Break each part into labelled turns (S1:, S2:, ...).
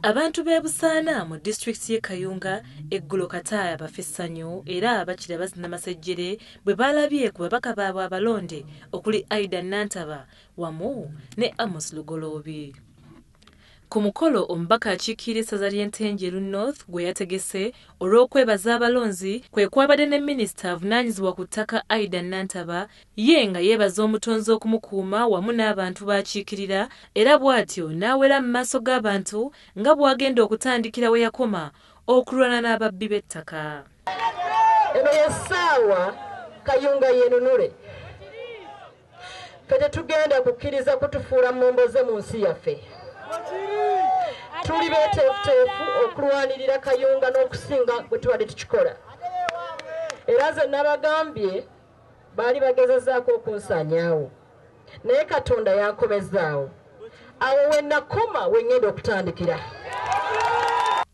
S1: Abantu b'e Busaana mu disitulikiti y'e Kayunga eggulo kataaya bafa essanyu era bakira bazina masejjere bwe balabye ku babaka baabwe abalonde okuli Idah Nantaba wamu ne Amos Lugoloobi. Ku mukolo omubaka akiikirira essaza ly'Entenjeru North gwe yategese olw'okwebaza abalonzi kwe kwabadde ne Minisita avunanyizibwa ku ttaka Idah Nantaba ye nga yeebaza omutonzi okumukuuma wamu n'abantu b'akiikirira era bw'atyo nawera mu maaso g'abantu nga bw'agenda okutandikira we yakoma okulwana n'ababbi b'ettaka.
S2: Eno y'essaawa Kayunga yenunule. Ffe tetugenda kukkiriza kutufuula mmomboze mu nsi yaffe. Tuli beeteefuteefu okulwanirira Kayunga n'okusinga bwe tubadde tukikola. Era nze nabagambye baali bagezezaako okunsanyaawo naye Katonda yankomezaawo. Awo we nakoma we ngenda okutandikira.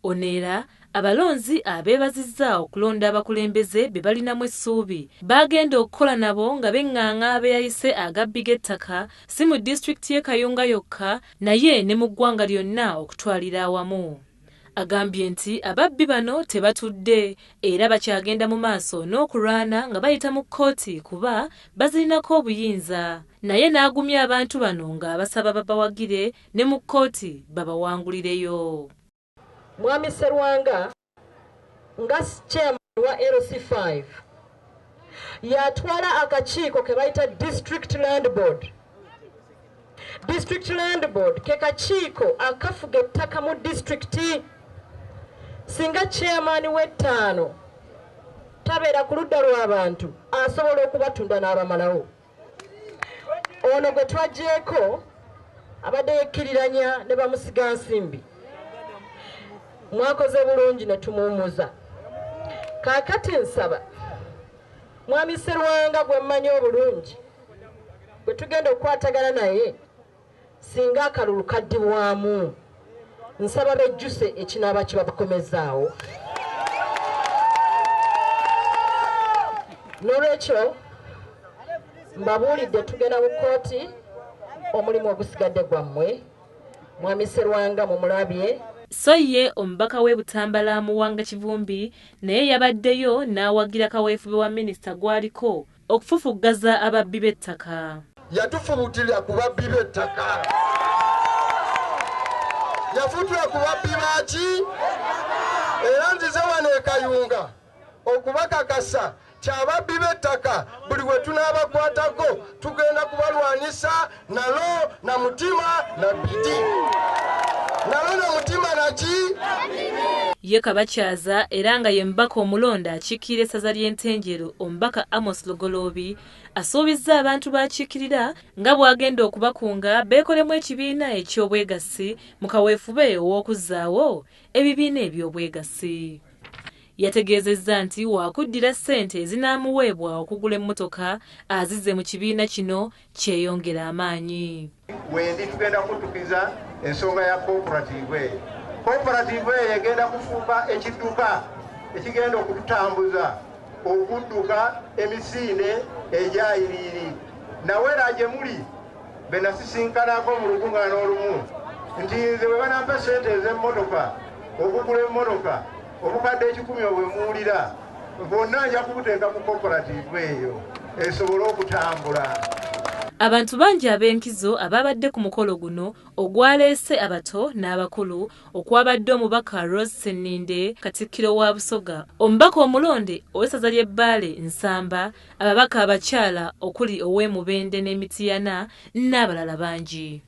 S1: Oneera abalonzi abeebazizza okulonda abakulembeze be balinamu essuubi bagenda okukola nabo nga beŋŋaŋa abeeyayise agabbi g'ettaka si mu disitulikiti y'e Kayunga yokka naye ne mu ggwanga lyonna okutwalira awamu. Agambye nti ababbi bano tebatudde era bakyagenda mu maaso n'okulwana nga bayita mu kkooti kuba bazirinako obuyinza. Naye n'agumya abantu bano ng'abasaba babawagire ne mu kkooti babawangulireyo.
S2: Mwami Sserwanga nga chairman wa LC5 yatwala akakiiko ke bayita District Land Board. District Land Board ke kakiiko akafuga ettaka mu disitulikiti. Singa chairman w'ettaano tabeera ku ludda lw'abantu asobola okubatunda n'abamalawo. Ono gwe twaggyeko abadde yekkiriranya ne bamusiga nsimbi. Mwakoze bulungi ne tumuwummuza. Kaakati nsaba Mwami Sserwanga gwe mmanyi obulungi bwe tugenda okukwatagana naye singa akalulu kaddibwamu nsaba bejjuse ekinaaba kibakomezaawo. N'olwekyo mbabuulidde tugenda mu kkooti omulimu ogusigadde gwammwe. Mwami Sserwanga mumulabye.
S1: So ye omubaka w'e Butambala Muwanga Kivumbi naye yabaddeyo n'awagira kaweefube wa minisita gwaliko okufufuggaza ababbi b'ettaka.
S3: Yatufubutirira ku babbi b'ettaka. Yafutula ku babbi baki? Era nzize wano e Kayunga okubakakasa ky'ababbi b'ettaka buli we tunaabakwatako tugenda kubalwanisa nalo na mutima na bidi. Nalona mutima naki?
S1: Ye kabakyaza era nga ye mbaka omulonda akiikirira essaza ly'Entenjeru omubaka Amos Lugoloobi asuubizza abantu b'akiikirira nga bw'agenda okubakunga beekolemu ekibiina eky'obwegassi mu kaweefube ow'okuzzaawo ebibiina eby'obwegassi. Yategeezezza nti waakuddira ssente ezinaamuweebwa okugula emmotoka azizze mu kibiina kino kyeyongera amaanyi.
S4: Wendi tugenda kutukiza ensonga ya cooperative. Cooperative egenda kufumba ekidduka ekigenda okututambuza okudduka emisinde egyayiriiri. Nawera gye muli be nasisinkanako mu lukuŋŋaana olumu nti nze bwe banampa ssente ez'emmotoka okugula emmotoka obukadde 10 obwe muwulira bonna nja kubuteeka ku cooperative eyo esobole okutambula.
S1: Abantu bangi ab'enkizo ababadde ku mukolo guno ogwaleese abato n'abakulu okwabadde omubaka Rose Senninde Katikkiro wa Busoga, omubaka omulonde ow'essaza ly'Ebbaale Nsamba, ababaka abakyala okuli ow'e Mubende n'Emitiyana n'abalala bangi.